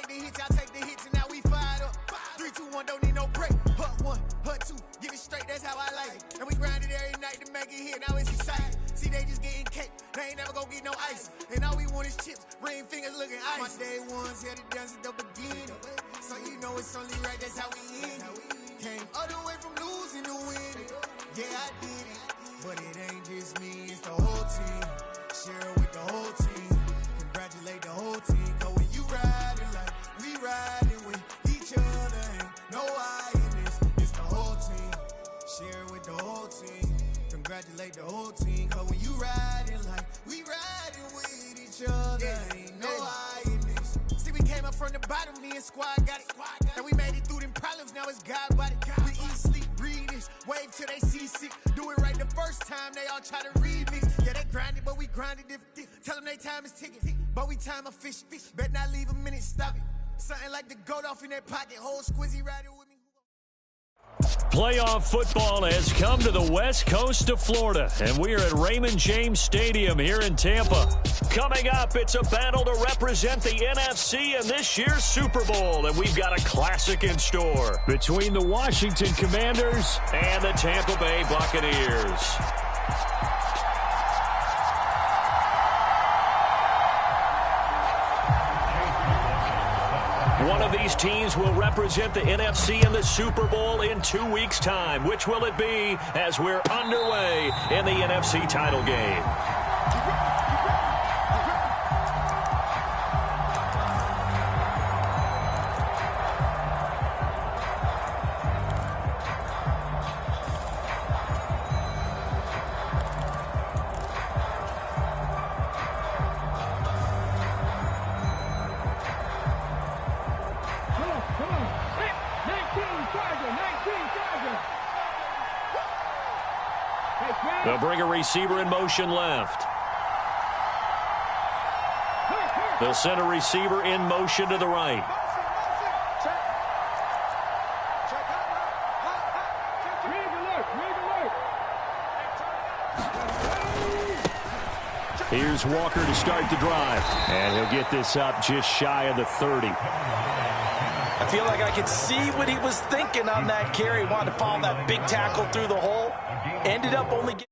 the hits, I take the hits, and now we fired up. 3, 2, 1, don't need no break. Hut 1, hut 2, get it straight, that's how I like it. And we grind it every night to make it hit, now it's exciting. See, they just getting cake, they ain't never gonna get no ice. And all we want is chips, ring fingers looking ice. My day ones had it done since the beginning. So you know it's only right, that's how we end it. Came all the way from losing to winning. Yeah, I did it, but it ain't just me, it's the whole team. Share it with the whole team. Congratulate the whole team. Cause when you riding like we riding with each other, ain't no I in this. It's the whole team. Share it with the whole team. Congratulate the whole team. Cause when you riding like we riding with each other, ain't no I in this. See, we came up from the bottom, me and squad got it. And we made it through them problems, now it's God body. We eat, sleep, breathe this. Wave till they see sick. Do it right the first time, they all try to remix. Yeah, they grinded, but we grinded different. Tell them they time is ticking, but we time a fish. Bet not leave a minute, stop it. Something like the goat off in that pocket. Whole squizzy riding with me. Playoff football has come to the west coast of Florida, and we are at Raymond James Stadium here in Tampa. Coming up, it's a battle to represent the NFC in this year's Super Bowl, and we've got a classic in store between the Washington Commanders and the Tampa Bay Buccaneers. One of these teams will represent the NFC in the Super Bowl in 2 weeks' time. Which will it be as we're underway in the NFC title game? They'll bring a receiver in motion left. They'll send a receiver in motion to the right. Here's Walker to start the drive. And he'll get this up just shy of the 30. I feel like I could see what he was thinking on that carry. Wanted to follow that big tackle through the hole. Ended up only getting...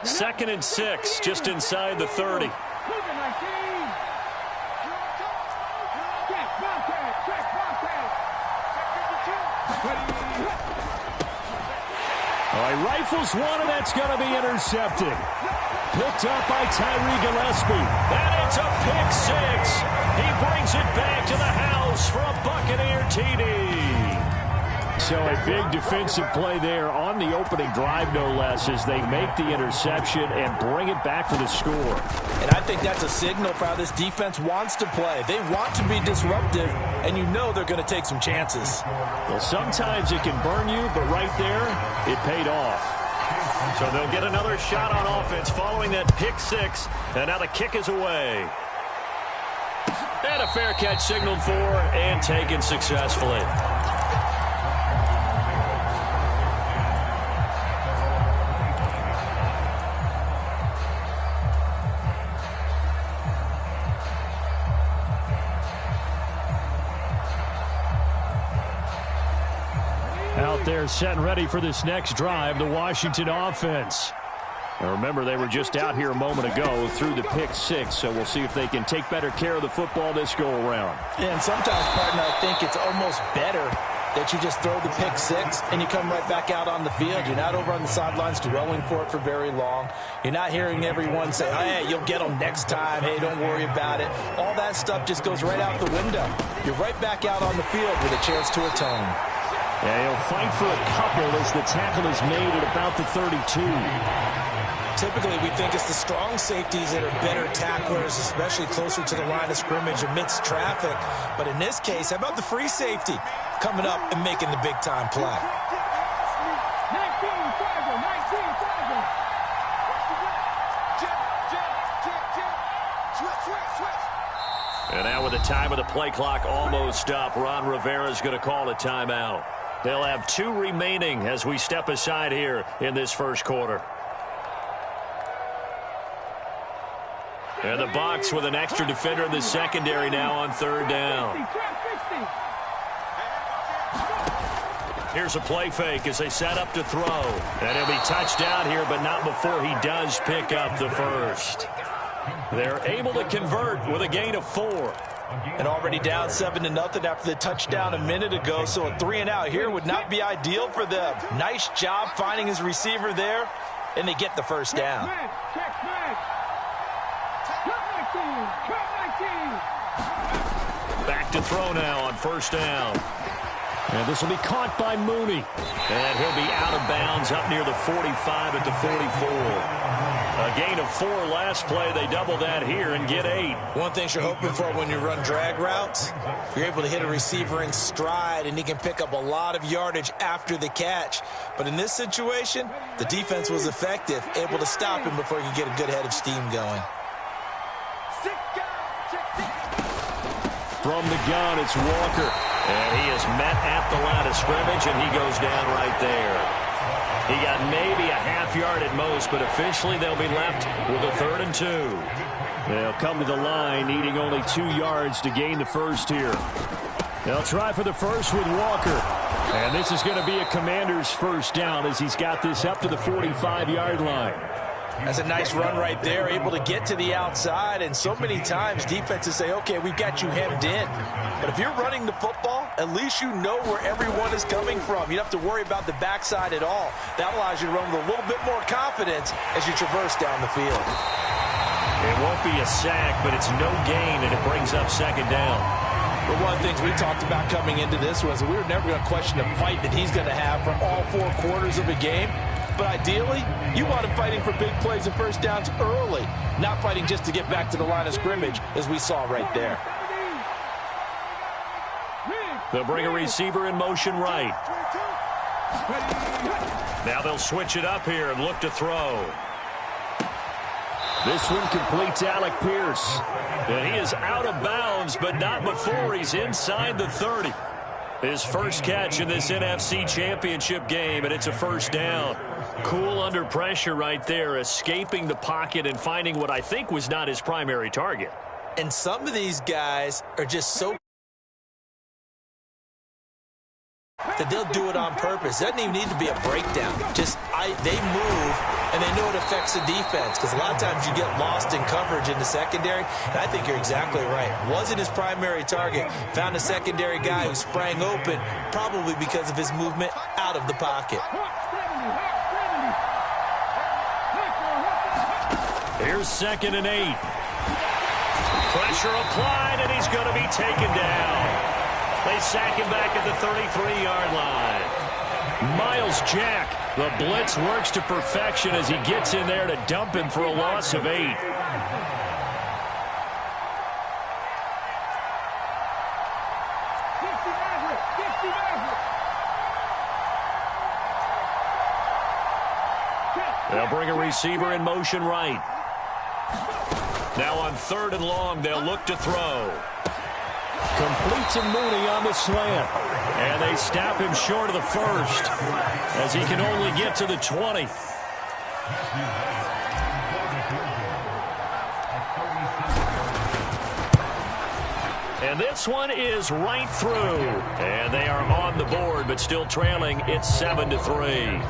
Second and 6, just inside the 30. All right, rifles one, and that's going to be intercepted. Picked up by Tyree Gillespie. And it's a pick 6. He brings it back to the house for a Buccaneer TD. So a big defensive play there on the opening drive, no less, as they make the interception and bring it back for the score. And I think that's a signal for how this defense wants to play. They want to be disruptive, and you know they're going to take some chances. Well, sometimes it can burn you, but right there, it paid off. So they'll get another shot on offense following that pick 6, and now the kick is away. And a fair catch signaled for and taken successfully. Out there set and ready for this next drive, the Washington offense. Now remember, they were just out here a moment ago through the pick 6, so we'll see if they can take better care of the football this go-around. And sometimes, partner, I think it's almost better that you just throw the pick 6 and you come right back out on the field. You're not over on the sidelines dwelling for it for very long. You're not hearing everyone say, oh, hey, you'll get them next time. Hey, don't worry about it. All that stuff just goes right out the window. You're right back out on the field with a chance to atone. Yeah, he'll fight for a couple as the tackle is made at about the 32. Typically, we think it's the strong safeties that are better tacklers, especially closer to the line of scrimmage amidst traffic. But in this case, how about the free safety? coming up and making the big-time play. And now with the time of the play clock almost up, Ron Rivera's going to call a timeout. They'll have 2 remaining as we step aside here in this first quarter. And the Bucs with an extra defender in the secondary now on 3rd down. Here's a play fake as they set up to throw. And he'll be touchdown here, but not before he does pick up the first. They're able to convert with a gain of 4. And already down 7-0 after the touchdown a minute ago, so a 3 and out here would not be ideal for them. Nice job finding his receiver there, and they get the first down. Back to throw now on 1st down. And this will be caught by Mooney. And he'll be out of bounds up near the 45 at the 44. A gain of 4 last play. They double that here and get 8. One thing you're hoping for when you run drag routes, you're able to hit a receiver in stride, and he can pick up a lot of yardage after the catch. But in this situation, the defense was effective, able to stop him before he could get a good head of steam going. From the gun, it's Walker. And he is met at the line of scrimmage, and he goes down right there. He got maybe a half yard at most, but officially they'll be left with a 3rd and 2. They'll come to the line needing only 2 yards to gain the first here. They'll try for the first with Walker. And this is going to be a Commander's first down as he's got this up to the 45-yard line. That's a nice run right there, able to get to the outside, and so many times defenses say, okay, we've got you hemmed in. But if you're running the football, at least you know where everyone is coming from. You don't have to worry about the backside at all. That allows you to run with a little bit more confidence as you traverse down the field. It won't be a sack, but it's no gain, and it brings up 2nd down. But one of the things we talked about coming into this was we were never going to question the fight that he's going to have for all 4 quarters of a game. But ideally, you want him fighting for big plays and first downs early, not fighting just to get back to the line of scrimmage, as we saw right there. They'll bring a receiver in motion right. Now they'll switch it up here and look to throw. This one completes Alec Pierce. And he is out of bounds, but not before he's inside the 30. His first catch in this NFC Championship game, and it's a 1st down. Cool under pressure right there, escaping the pocket and finding what I think was not his primary target. And some of these guys are just so that they'll do it on purpose. It doesn't even need to be a breakdown. Just they move, and they know it affects the defense, because a lot of times you get lost in coverage in the secondary, and I think you're exactly right. Wasn't his primary target. Found a secondary guy who sprang open, probably because of his movement out of the pocket. Here's 2nd and 8. Pressure applied, and he's going to be taken down. They sack him back at the 33-yard line. Miles Jack, the blitz works to perfection as he gets in there to dump him for a loss of 8. They'll bring a receiver in motion right. Now on 3rd and long, they'll look to throw. Complete to Mooney on the slant. And they stop him short of the first as he can only get to the 20. And this one is right through. And they are on the board, but still trailing. It's 7-3.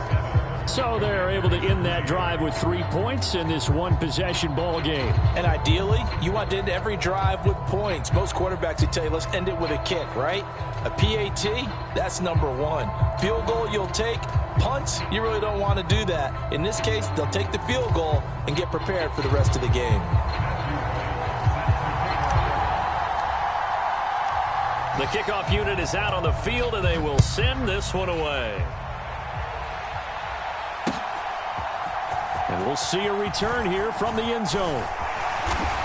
So they're able to end that drive with 3 points in this one-possession ball game. And ideally, you want to end every drive with points. Most quarterbacks would tell you, let's end it with a kick, right? A PAT, that's number 1. Field goal you'll take. Punts, you really don't want to do that. In this case, they'll take the field goal and get prepared for the rest of the game. The kickoff unit is out on the field, and they will send this one away. And we'll see a return here from the end zone.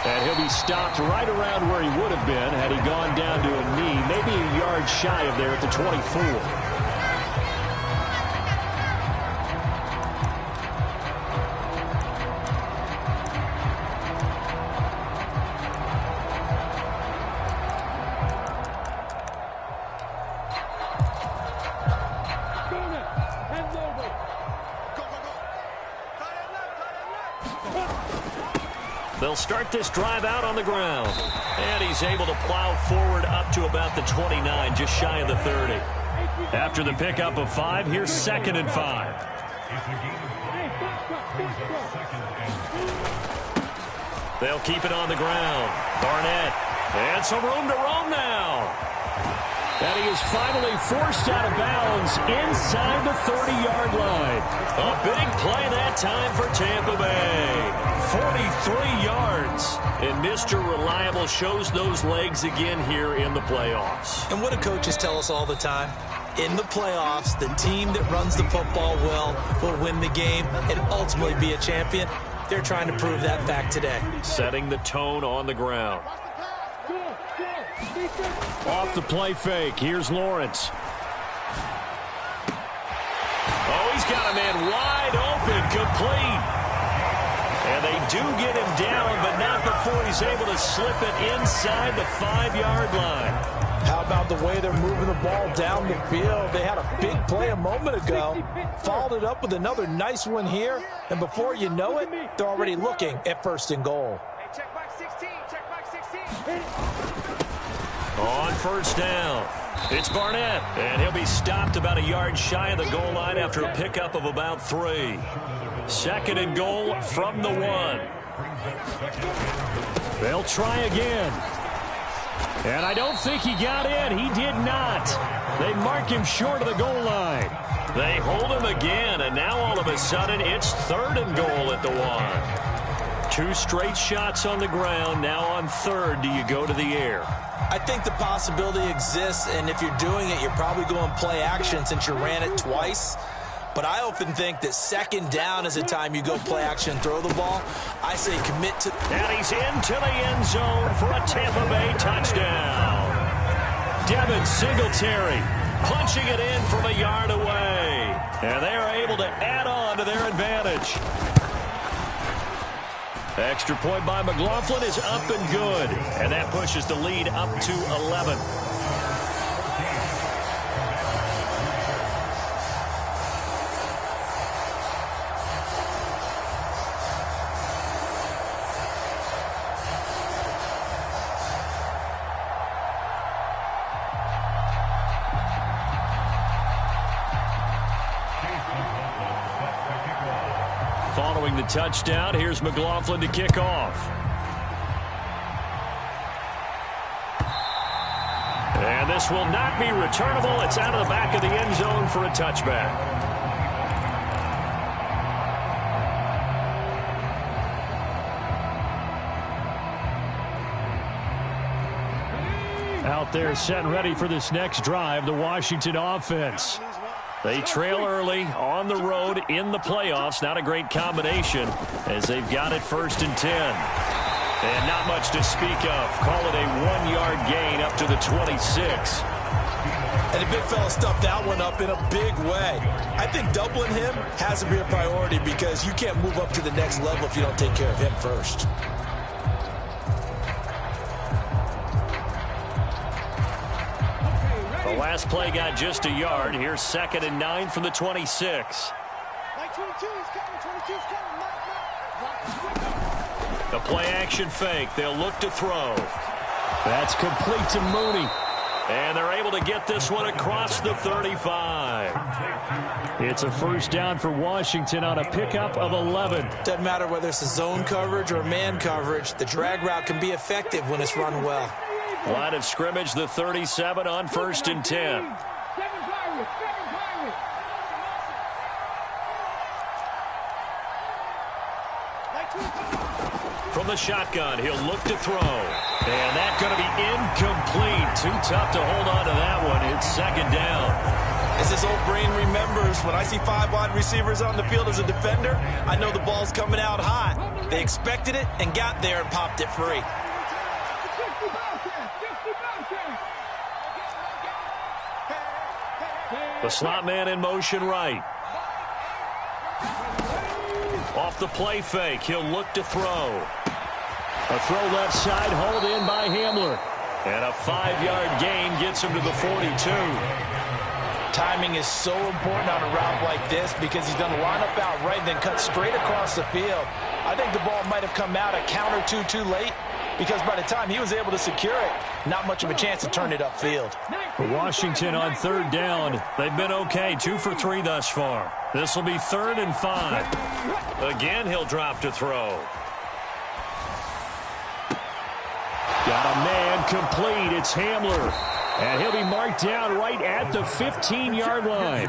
And he'll be stopped right around where he would have been had he gone down to a knee, maybe a yard shy of there at the 24. They'll start this drive out on the ground. And he's able to plow forward up to about the 29, just shy of the 30. After the pickup of 5, here's 2nd and 5. They'll keep it on the ground. Barnett. And some room to roam now. And he is finally forced out of bounds inside the 30-yard line. A big play that time for Tampa Bay. 43 yards. And Mr. Reliable shows those legs again here in the playoffs. And what do coaches tell us all the time? In the playoffs, the team that runs the football well will win the game and ultimately be a champion. They're trying to prove that fact today. Setting the tone on the ground. Off the play fake. Here's Lawrence. Oh, he's got a man wide open, complete. And they do get him down, but not before he's able to slip it inside the 5-yard line. How about the way they're moving the ball down the field? They had a big play a moment ago, followed it up with another nice one here, and before you know it, they're already looking at 1st and goal. Hey, check back 16, check back 16. On 1st down, it's Barnett, and he'll be stopped about a yard shy of the goal line after a pickup of about 3. 2nd and goal from the 1. They'll try again. And I don't think he got in. He did not. They mark him short of the goal line. They hold him again, and now all of a sudden it's 3rd and goal at the 1. 2 straight shots on the ground. Now on 3rd, do you go to the air? I think the possibility exists, and if you're doing it, you're probably going play action since you ran it twice. But I often think that 2nd down is the time you go play action and throw the ball. I say commit to... And he's into the end zone for a Tampa Bay touchdown. Devin Singletary punching it in from a yard away. And they are able to add on to their advantage. Extra point by McLaughlin is up and good. And that pushes the lead up to 11. Following the touchdown, here's McLaughlin to kick off. And this will not be returnable. It's out of the back of the end zone for a touchback. Out there set and ready for this next drive, the Washington offense. They trail early on the road in the playoffs. Not a great combination as they've got it 1st and 10. And not much to speak of. Call it a 1-yard gain up to the 26. And the big fella stuffed that one up in a big way. I think doubling him has to be a priority because you can't move up to the next level if you don't take care of him first. The last play got just a yard. Here's 2nd and 9 from the 26. The play action fake. They'll look to throw. That's complete to Mooney. And they're able to get this one across the 35. It's a 1st down for Washington on a pickup of 11. Doesn't matter whether it's a zone coverage or man coverage. The drag route can be effective when it's run well. Line of scrimmage, the 37 on 1st and 10. From the shotgun, he'll look to throw. And that's going to be incomplete. Too tough to hold on to that one. It's 2nd down. It's As his old brain remembers, when I see 5 wide receivers on the field as a defender, I know the ball's coming out high. They expected it and got there and popped it free. The slot man in motion right. Off the play fake, he'll look to throw. A throw left side, hauled in by Hamler. And a 5-yard gain gets him to the 42. Timing is so important on a route like this because he's going to line up out right and then cut straight across the field. I think the ball might have come out a count or two too late because by the time he was able to secure it, not much of a chance to turn it upfield. For Washington on 3rd down, they've been okay, 2 for 3 thus far. This will be 3rd and 5. Again, he'll drop to throw. Got a man complete. It's Hamler. And he'll be marked down right at the 15-yard line.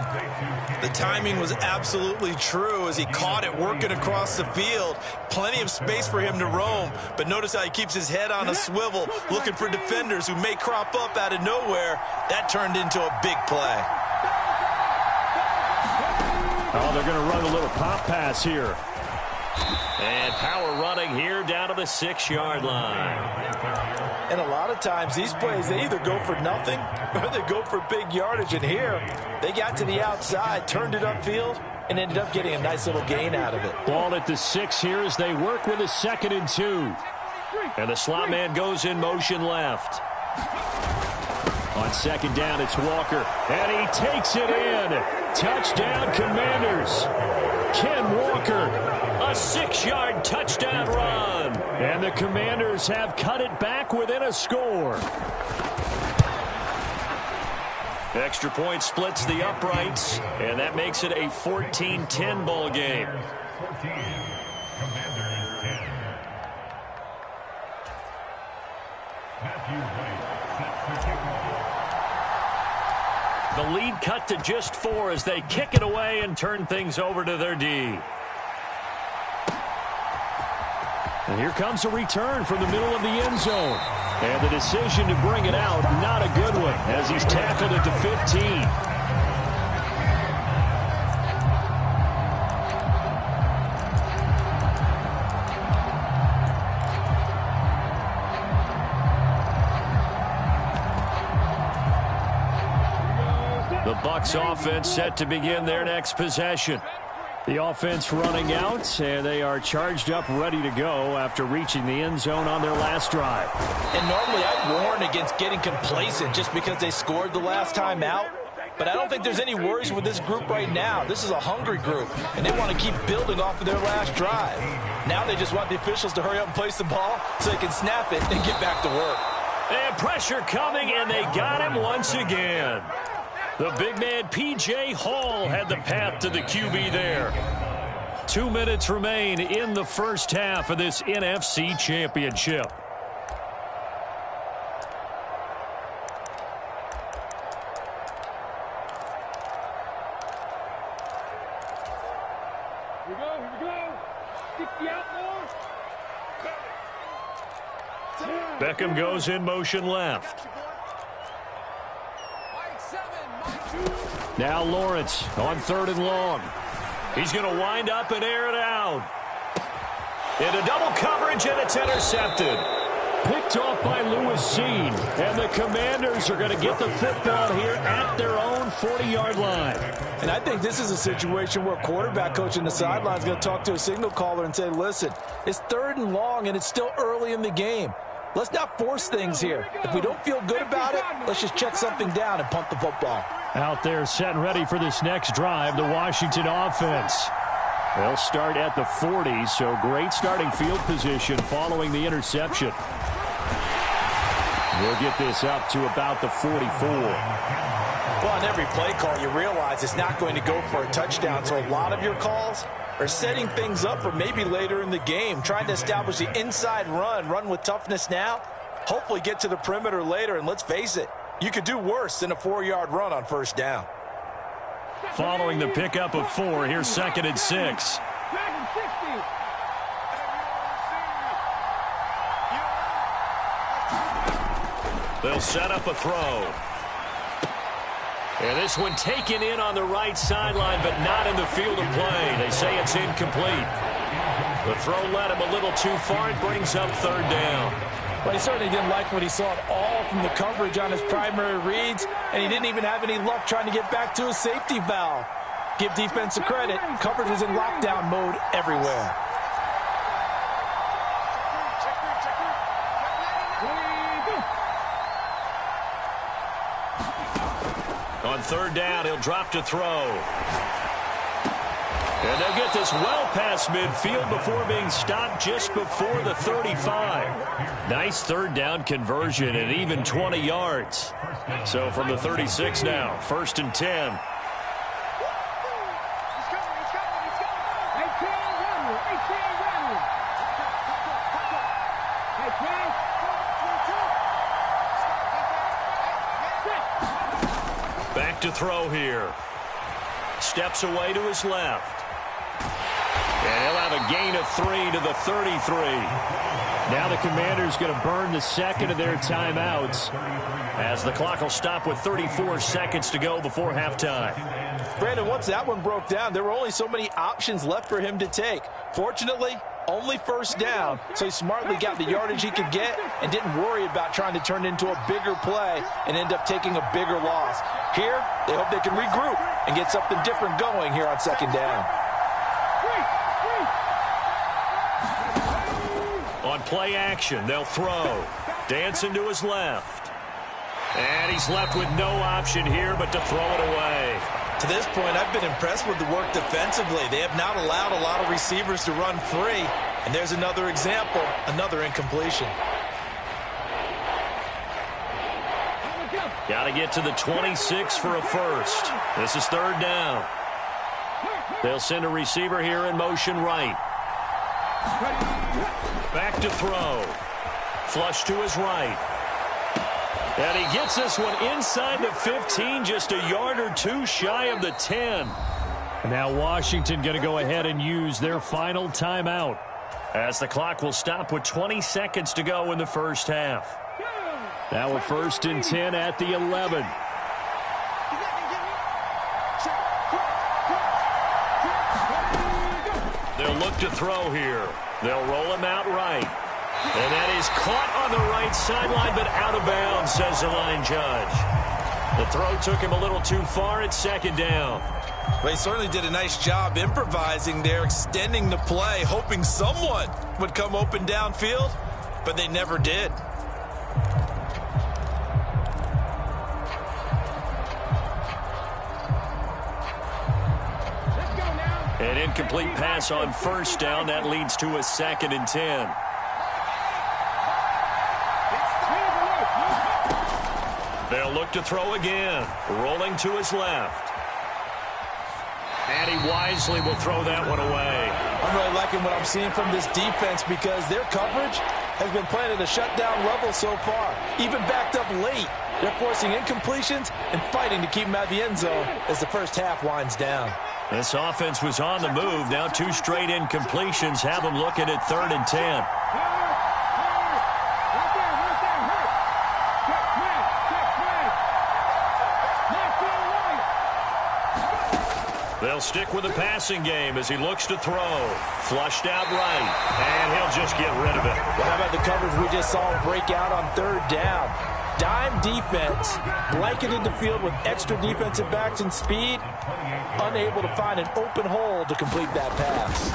The timing was absolutely true as he caught it working across the field. Plenty of space for him to roam. But notice how he keeps his head on a swivel, looking for defenders who may crop up out of nowhere. That turned into a big play. Oh, they're going to run a little pop pass here. And power running here down to the 6-yard line. And a lot of times these plays, they either go for nothing or they go for big yardage. And here, they got to the outside, turned it upfield, and ended up getting a nice little gain out of it. Ball at the 6 here as they work with a 2nd and 2. And the slot man goes in motion left. On 2nd down, it's Walker. And he takes it in. Touchdown, Commanders. Ken Walker. A 6-yard touchdown run. And the Commanders have cut it back within a score. Extra point splits the uprights, and that makes it a 14-10 ball game. The lead cut to just 4 as they kick it away and turn things over to their D. And here comes a return from the middle of the end zone. And the decision to bring it out, not a good one, as he's tackled at the 15. The Bucs offense set to begin their next possession. The offense running out, and they are charged up, ready to go after reaching the end zone on their last drive. And normally I'd warn against getting complacent just because they scored the last time out. But I don't think there's any worries with this group right now. This is a hungry group, and they want to keep building off of their last drive. Now they just want the officials to hurry up and place the ball so they can snap it and get back to work. And pressure coming, and they got him once again. The big man, P.J. Hall, had the path to the QB there. 2 minutes remain in the first half of this NFC Championship. Here we go. 60 out more. Beckham goes in motion left. Now Lawrence on 3rd and long. He's going to wind up and air it out. Into double coverage, and it's intercepted. Picked off by Lewis Seen. And the Commanders are going to get the football here at their own 40-yard line. And I think this is a situation where quarterback coach in the sideline is going to talk to a signal caller and say, listen, it's 3rd and long, and it's still early in the game. Let's not force things here. If we don't feel good about it, let's just check something down and punt the football. Out there set and ready for this next drive, the Washington offense. They'll start at the 40, so great starting field position following the interception. We'll get this up to about the 44. Well, on every play call, you realize it's not going to go for a touchdown, so a lot of your calls are setting things up for maybe later in the game, trying to establish the inside run with toughness now, hopefully get to the perimeter later, and let's face it, you could do worse than a 4-yard run on 1st down. Following the pickup of 4, here's 2nd and 6. They'll set up a throw. And this one taken in on the right sideline, but not in the field of play. They say it's incomplete. The throw led him a little too far. It brings up third down. But he certainly didn't like what he saw at all from the coverage on his primary reads, and he didn't even have any luck trying to get back to his safety valve. Give defense a credit. Coverage was in lockdown mode everywhere. On third down, he'll drop to throw. And they'll get this well past midfield before being stopped just before the 35. Nice third down conversion and even 20 yards. So from the 36 now, 1st and 10. Back to throw here. Steps away to his left. And he'll have a gain of 3 to the 33. Now the Commanders going to burn the second of their timeouts as the clock will stop with 34 seconds to go before halftime. Brandon, once that one broke down, there were only so many options left for him to take. Fortunately, only first down, so he smartly got the yardage he could get and didn't worry about trying to turn it into a bigger play and end up taking a bigger loss. Here, they hope they can regroup and get something different going here on second down. On play action, they'll throw. Dancing to his left. And he's left with no option here but to throw it away. To this point, I've been impressed with the work defensively. They have not allowed a lot of receivers to run free. And there's another example, another incompletion. Got to get to the 26 for a first. This is third down. They'll send a receiver here in motion right. Back to throw. Flush to his right. And he gets this one inside the 15, just a yard or two shy of the 10. And now Washington going to go ahead and use their final timeout as the clock will stop with 20 seconds to go in the first half. Now a 1st and 10 at the 11. They'll look to throw here. They'll roll him out right. And that is caught on the right sideline, but out of bounds, says the line judge. The throw took him a little too far at second down. They certainly did a nice job improvising there, extending the play, hoping someone would come open downfield, but they never did. An incomplete pass on first down. That leads to a 2nd and 10. They'll look to throw again. Rolling to his left. And he wisely will throw that one away. I'm really liking what I'm seeing from this defense because their coverage has been playing at a shutdown level so far. Even backed up late, they're forcing incompletions and fighting to keep them out of the end zone as the first half winds down. This offense was on the move. Now 2 straight incompletions have them looking at 3rd and 10. They'll stick with the passing game as he looks to throw. Flushed out right, and he'll just get rid of it. Well, how about the coverage we just saw him break out on third down? Dime defense, blanketed the field with extra defensive backs and speed, unable to find an open hole to complete that pass.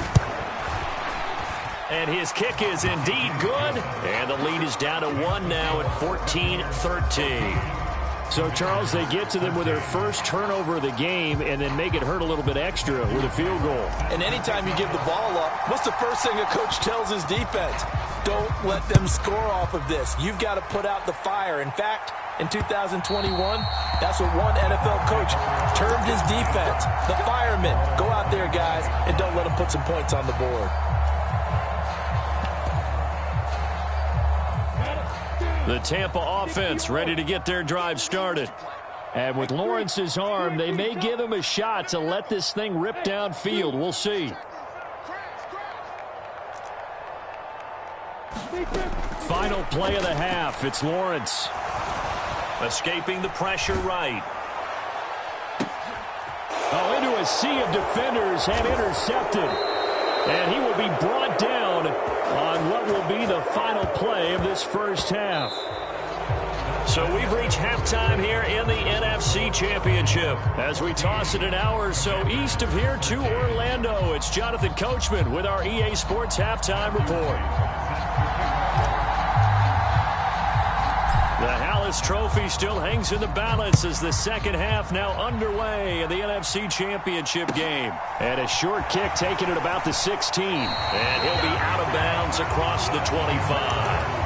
And his kick is indeed good, and the lead is down to 1 now at 14-13. So, Charles, they get to them with their first turnover of the game and then make it hurt a little bit extra with a field goal. And anytime you give the ball up, what's the first thing a coach tells his defense? Don't let them score off of this. You've got to put out the fire. In fact, in 2021, that's what one NFL coach termed his defense. The firemen. Go out there, guys, and don't let them put some points on the board. The Tampa offense ready to get their drive started. And with Lawrence's arm, they may give him a shot to let this thing rip downfield. We'll see. Final play of the half. It's Lawrence. Escaping the pressure right. sea of defenders have intercepted. And he will be brought down on what will be the final play of this first half. So we've reached halftime here in the NFC Championship. As we toss it an hour or so east of here to Orlando, it's Jonathan Coachman with our EA Sports Halftime Report. The Hallis Trophy still hangs in the balance as the second half now underway in the NFC Championship game. And a short kick taken at about the 16. And he'll be out of bounds across the 25.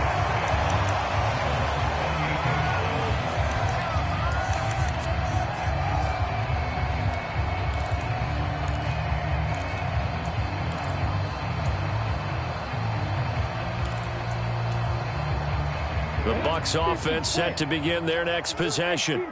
The Bucs offense set to begin their next possession.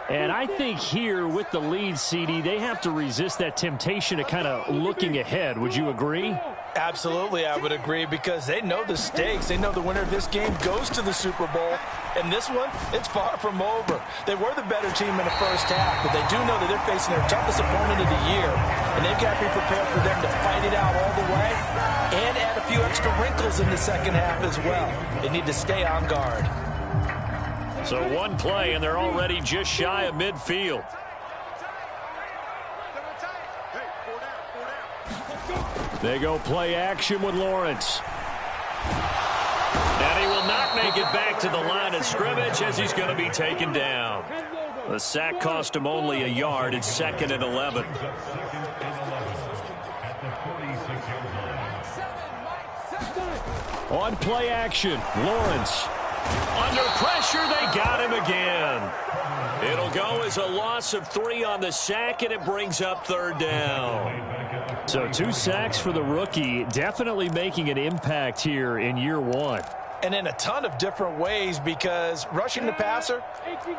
And I think here with the lead, CD, they have to resist that temptation to kind of looking ahead. Would you agree? Absolutely, I would agree, because they know the stakes. They know the winner of this game goes to the Super Bowl. And this one, it's far from over. They were the better team in the first half, but they do know that they're facing their toughest opponent of the year. And they've got to be prepared for them to fight it out all the way and add a few extra wrinkles in the second half as well. They need to stay on guard. So one play, and they're already just shy of midfield. They go play action with Lawrence. And he will not make it back to the line of scrimmage as he's going to be taken down. The sack cost him only a yard. It's 2nd and 11. On play action, Lawrence. Under pressure, they got him again. It'll go as a loss of 3 on the sack, and it brings up 3rd down. So 2 sacks for the rookie, definitely making an impact here in year 1. And in a ton of different ways, because rushing the passer,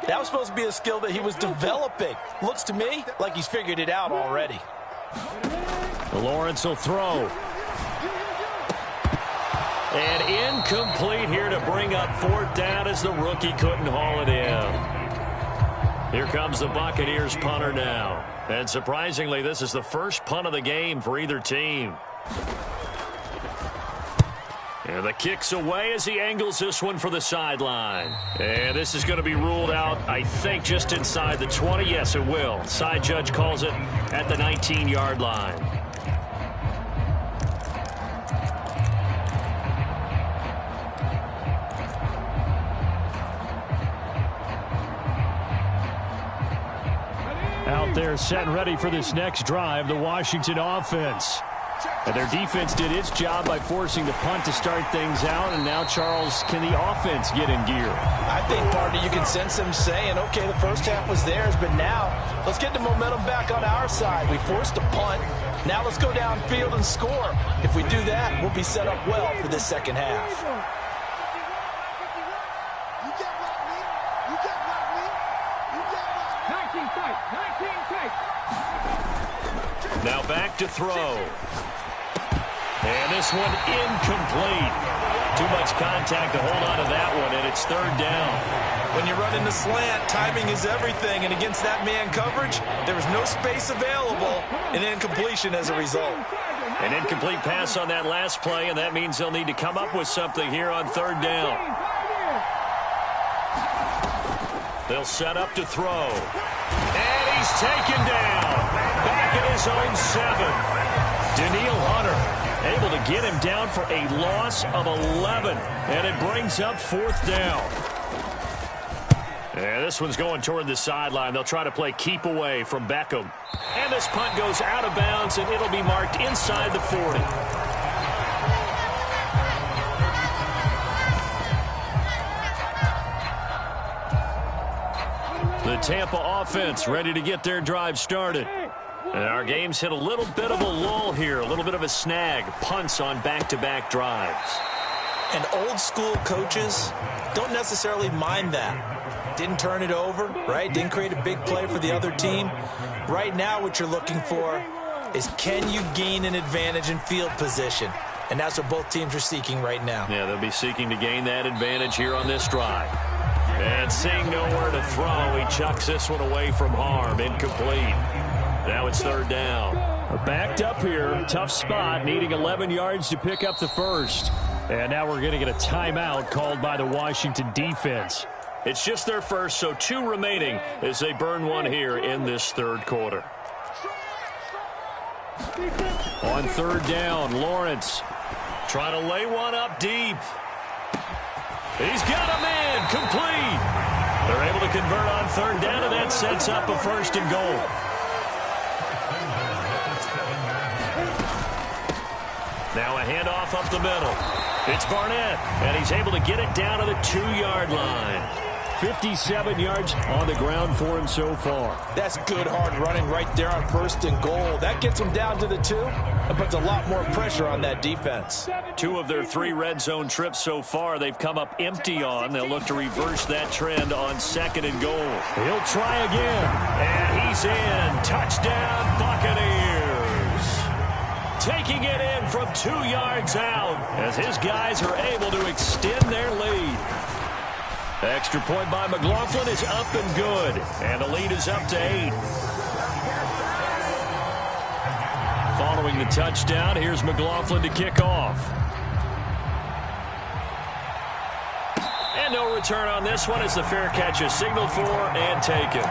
that was supposed to be a skill that he was developing. Looks to me like he's figured it out already. Lawrence will throw. And incomplete here to bring up 4th down as the rookie couldn't haul it in. Here comes the Buccaneers punter now. And surprisingly, this is the first punt of the game for either team. And the kick's away as he angles this one for the sideline. And this is going to be ruled out, I think, just inside the 20. Yes, it will. Side judge calls it at the 19-yard line. Out there set and ready for this next drive, the Washington offense. And their defense did its job by forcing the punt to start things out, and now, Charles, can the offense get in gear? I think, partner, you can sense them saying, okay, the first half was theirs, but now let's get the momentum back on our side. We forced a punt. Now let's go downfield and score. If we do that, we'll be set up well for this second half. Now back to throw. And this one incomplete. Too much contact to hold on to that one, and it's 3rd down. When you're running the slant, timing is everything, and against that man coverage, there was no space available, and incompletion as a result. An incomplete pass on that last play, and that means they'll need to come up with something here on 3rd down. They'll set up to throw. And he's taken down. Back at his own 7. Daniil Hunter able to get him down for a loss of 11. And it brings up 4th down. And this one's going toward the sideline. They'll try to play keep away from Beckham. And this punt goes out of bounds, and it'll be marked inside the 40. The Tampa offense ready to get their drive started. And our game's hit a little bit of a lull here, a little bit of a snag. Punts on back-to-back drives. And old-school coaches don't necessarily mind that. Didn't turn it over, right? Didn't create a big play for the other team. Right now what you're looking for is, can you gain an advantage in field position? And that's what both teams are seeking right now. Yeah, they'll be seeking to gain that advantage here on this drive. And seeing nowhere to throw, he chucks this one away from harm. Incomplete. Now it's third down. Backed up here. Tough spot. Needing 11 yards to pick up the first. And now we're going to get a timeout called by the Washington defense. It's just their first, so 2 remaining as they burn one here in this third quarter. On third down, Lawrence trying to lay one up deep. He's got a man complete. They're able to convert on third down, and that sets up a first and goal. Now a handoff up the middle. It's Barnett, and he's able to get it down to the 2-yard line. 57 yards on the ground for him so far. That's good hard running right there on first and goal. That gets him down to the 2 and puts a lot more pressure on that defense. 2 of their 3 red zone trips so far they've come up empty on. They'll look to reverse that trend on second and goal. He'll try again. And he's in. Touchdown, Buccaneers. Taking it in from 2 yards out as his guys are able to extend their lead. Extra point by McLaughlin is up and good. And the lead is up to 8. Following the touchdown, here's McLaughlin to kick off. And no return on this one as the fair catch is signaled for and taken.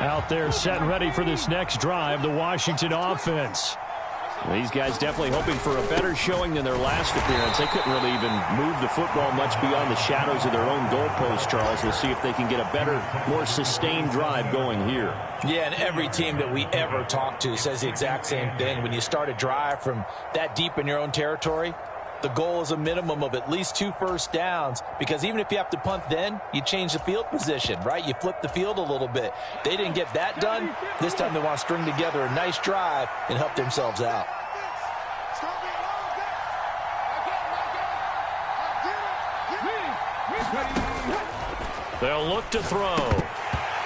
Out there set and ready for this next drive, the Washington offense. These guys definitely hoping for a better showing than their last appearance. They couldn't really even move the football much beyond the shadows of their own goalpost, Charles. We'll see if they can get a better, more sustained drive going here. Yeah, and every team that we ever talk to says the exact same thing. When you start a drive from that deep in your own territory, the goal is a minimum of at least 2 first downs, because even if you have to punt then, you change the field position, right? You flip the field a little bit. They didn't get that done. This time they want to string together a nice drive and help themselves out. They'll look to throw.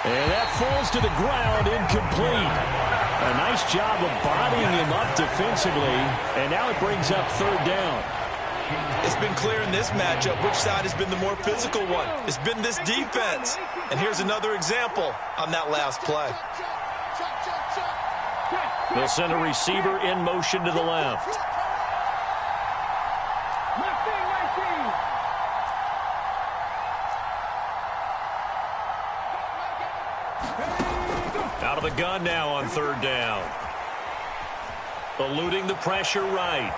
And that falls to the ground, incomplete. A nice job of bodying him up defensively, and now it brings up third down. It's been clear in this matchup which side has been the more physical one. It's been this defense. And here's another example on that last play. They'll send a receiver in motion to the left. Out of the gun now on third down. Eluding the pressure right.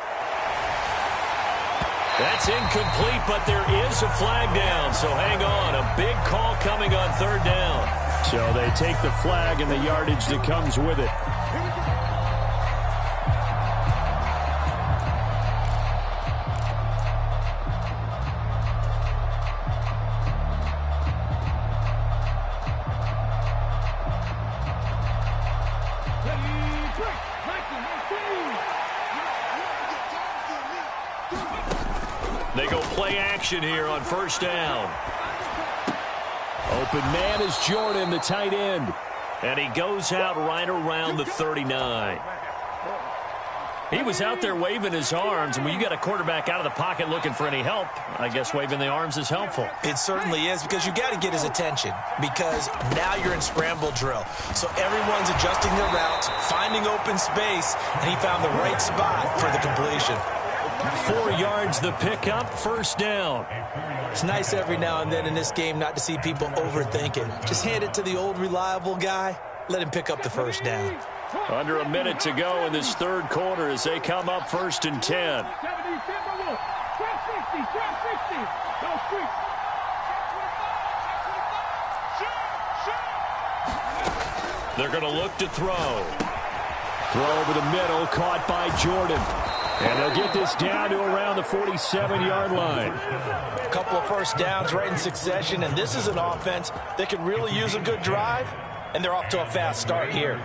That's incomplete, but there is a flag down, so hang on. A big call coming on third down. So they take the flag and the yardage that comes with it. They go play action here on first down. Open man is Jordan, the tight end. And he goes out right around the 39. He was out there waving his arms, and when you got a quarterback out of the pocket looking for any help, I guess waving the arms is helpful. It certainly is, because you got to get his attention, because now you're in scramble drill. So everyone's adjusting their routes, finding open space, and he found the right spot for the completion. 4 yards the pickup, first down. It's nice every now and then in this game not to see people overthink it. Just hand it to the old reliable guy, let him pick up the first down. Under a minute to go in this third quarter as they come up first and 10. They're going to look to throw. Throw over the middle, caught by Jordan. And they'll get this down to around the 47-yard line. A couple of first downs right in succession, and this is an offense that could really use a good drive, and they're off to a fast start here.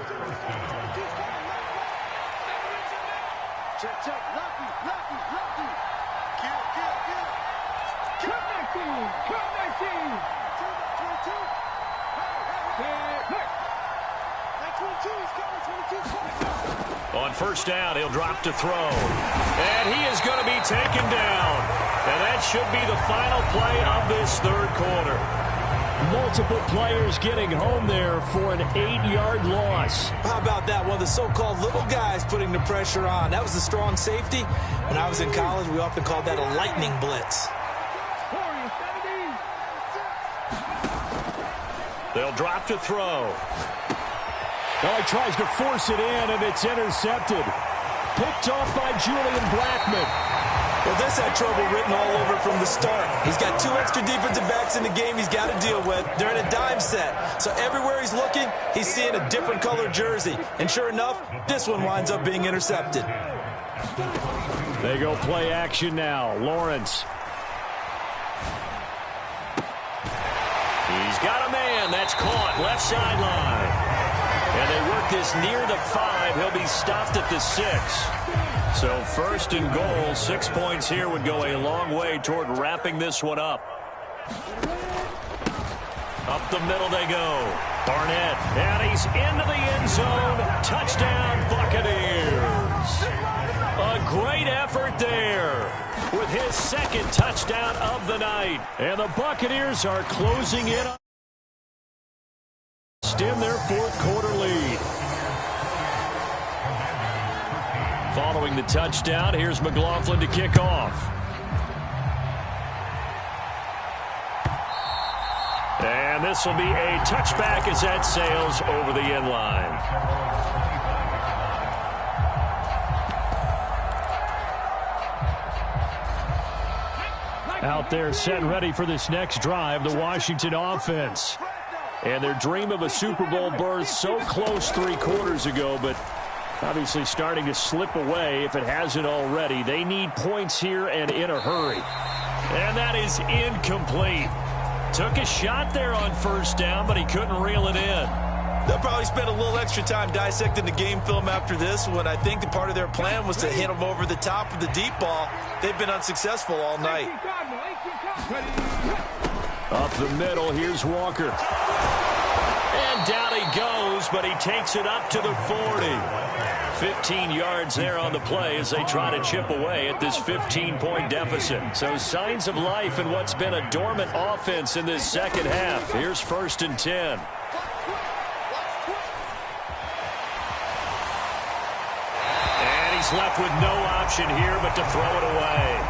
On first down, he'll drop to throw. And he is going to be taken down. And that should be the final play of this third quarter. Multiple players getting home there for an 8-yard loss. How about that? One of the so-called little guys putting the pressure on. That was a strong safety. When I was in college, we often called that a lightning blitz. They'll drop to throw. Well, he tries to force it in, and it's intercepted. Picked off by Julian Blackmon. Well, this had trouble written all over from the start. He's got 2 extra defensive backs in the game he's got to deal with. They're in a dime set. So everywhere he's looking, he's seeing a different color jersey. And sure enough, this one winds up being intercepted. They go play action now. Lawrence. He's got a man. That's caught. Left sideline. And they work this near the 5. He'll be stopped at the 6. So first and goal, 6 points here would go a long way toward wrapping this one up. Up the middle they go. Barnett, and he's into the end zone. Touchdown, Buccaneers. A great effort there with his second touchdown of the night. And the Buccaneers are closing in on their fourth quarter lead. Following the touchdown, here's McLaughlin to kick off. And this will be a touchback as that sails over the end line. Out there set and ready for this next drive, the Washington offense. And their dream of a Super Bowl berth so close 3 quarters ago, but obviously starting to slip away if it hasn't already. They need points here and in a hurry. And that is incomplete. Took a shot there on first down, but he couldn't reel it in. They'll probably spend a little extra time dissecting the game film after this one. I think the part of their plan was to hit him over the top of the deep ball. They've been unsuccessful all night. Up the middle, here's Walker. And down he goes, but he takes it up to the 40. 15 yards there on the play as they try to chip away at this 15-point deficit. So signs of life in what's been a dormant offense in this second half. Here's 1st and 10. And he's left with no option here but to throw it away.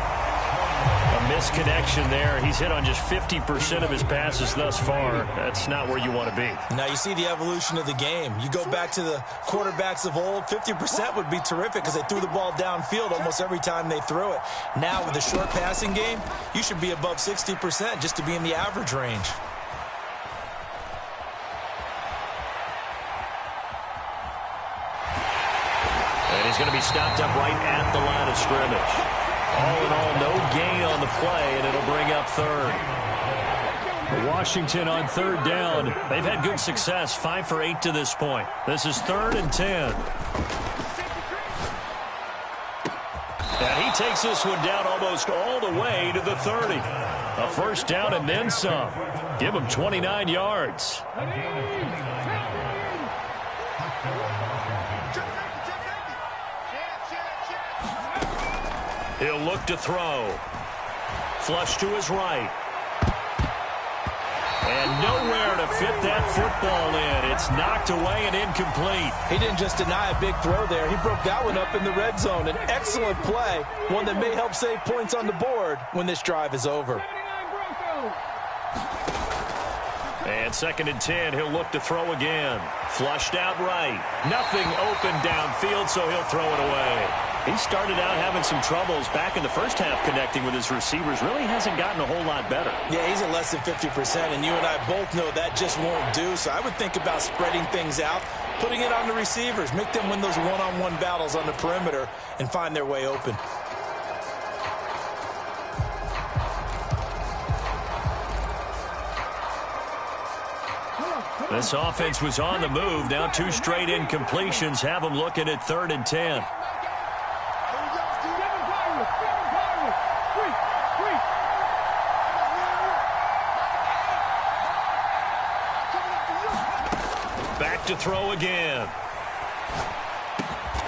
A misconnection there. He's hit on just 50% of his passes thus far. That's not where you want to be. Now you see the evolution of the game. You go back to the quarterbacks of old, 50% would be terrific because they threw the ball downfield almost every time they threw it. Now with the short passing game, you should be above 60% just to be in the average range. And he's going to be stopped up right at the line of scrimmage. All in all, no gain on the play, and it'll bring up 3rd. Washington on 3rd down. They've had good success, 5 for 8 to this point. This is 3rd and 10. And he takes this one down almost all the way to the 30. A first down and then some. Give him 29 yards. He'll look to throw. Flush to his right. And nowhere to fit that football in. It's knocked away and incomplete. He didn't just deny a big throw there. He broke that one up in the red zone. An excellent play. One that may help save points on the board when this drive is over. And 2nd and 10, he'll look to throw again. Flushed out right. Nothing open downfield, so he'll throw it away. He started out having some troubles back in the first half connecting with his receivers. Really hasn't gotten a whole lot better. Yeah, he's at less than 50%, and you and I both know that just won't do. So I would think about spreading things out, putting it on the receivers, make them win those one-on-one battles on the perimeter and find their way open. This offense was on the move. Now 2 straight incompletions have them looking at 3rd and 10. Back to throw again.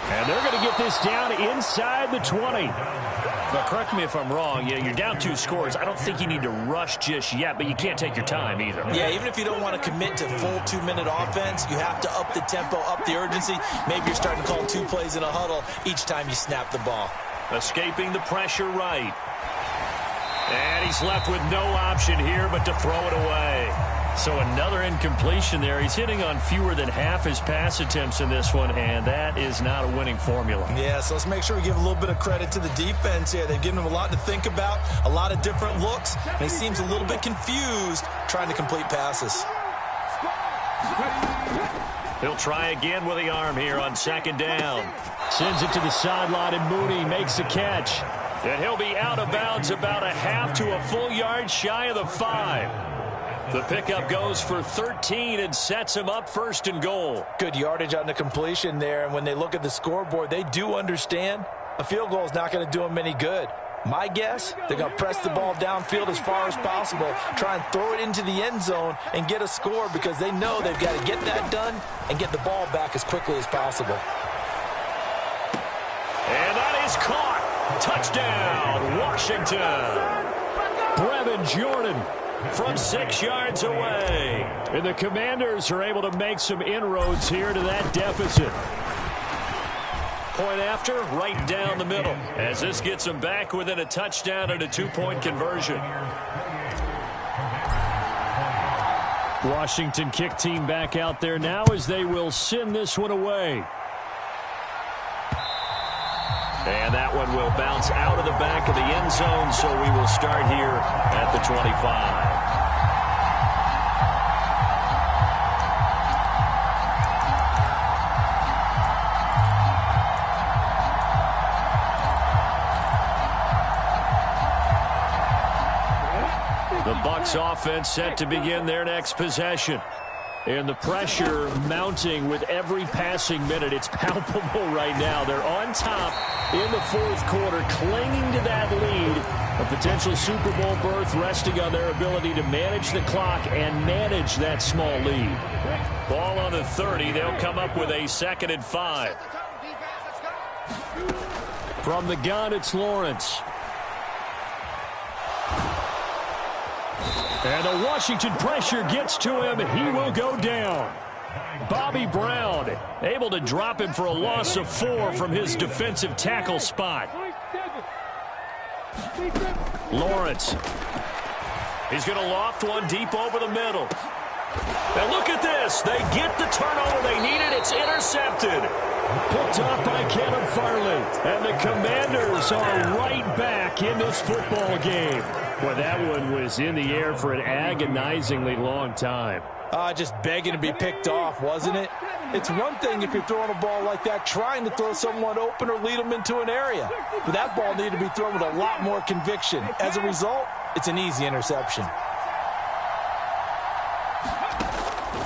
And they're going to get this down inside the 20. But correct me if I'm wrong, you're down 2 scores. I don't think you need to rush just yet, but you can't take your time either. Yeah, even if you don't want to commit to full 2-minute offense, you have to up the tempo, up the urgency. Maybe you're starting to call 2 plays in a huddle each time you snap the ball. Escaping the pressure right. And he's left with no option here but to throw it away. So another incompletion there. He's hitting on fewer than half his pass attempts in this one, and that is not a winning formula. Yeah, so let's make sure we give a little bit of credit to the defense here. They've given him a lot to think about, a lot of different looks, and he seems a little bit confused trying to complete passes. He'll try again with the arm here on 2nd down. Sends it to the sideline, and Mooney makes the catch. And he'll be out of bounds about a half to a full yard shy of the 5. The pickup goes for 13 and sets him up 1st and goal. Good yardage on the completion there, and when they look at the scoreboard, they do understand a field goal is not going to do them any good. My guess, they're going to press the ball downfield as far as possible, try and throw it into the end zone and get a score because they know they've got to get that done and get the ball back as quickly as possible. And that is caught. Touchdown, Washington. Brevin Jordan from 6 yards away. And the Commanders are able to make some inroads here to that deficit. Point after, right down the middle, as this gets them back within a touchdown and a 2-point conversion. Washington kick team back out there now as they will send this one away. And that one will bounce out of the back of the end zone, so we will start here at the 25. The Bucs offense set to begin their next possession. And the pressure mounting with every passing minute. It's palpable right now. They're on top in the 4th quarter, clinging to that lead. A potential Super Bowl berth resting on their ability to manage the clock and manage that small lead. Ball on the 30. They'll come up with a 2nd and 5. From the gun, it's Lawrence. And the Washington pressure gets to him. He will go down. Bobby Brown able to drop him for a loss of 4 from his defensive tackle spot. Lawrence. He's going to loft one deep over the middle. And look at this. They get the turnover they needed. It's intercepted. Picked off by Kevin Farley. And the Commanders are right back in this football game. Well, that one was in the air for an agonizingly long time. Just begging to be picked off, wasn't it? It's one thing if you're throwing a ball like that, trying to throw someone open or lead them into an area. But that ball needed to be thrown with a lot more conviction. As a result, it's an easy interception.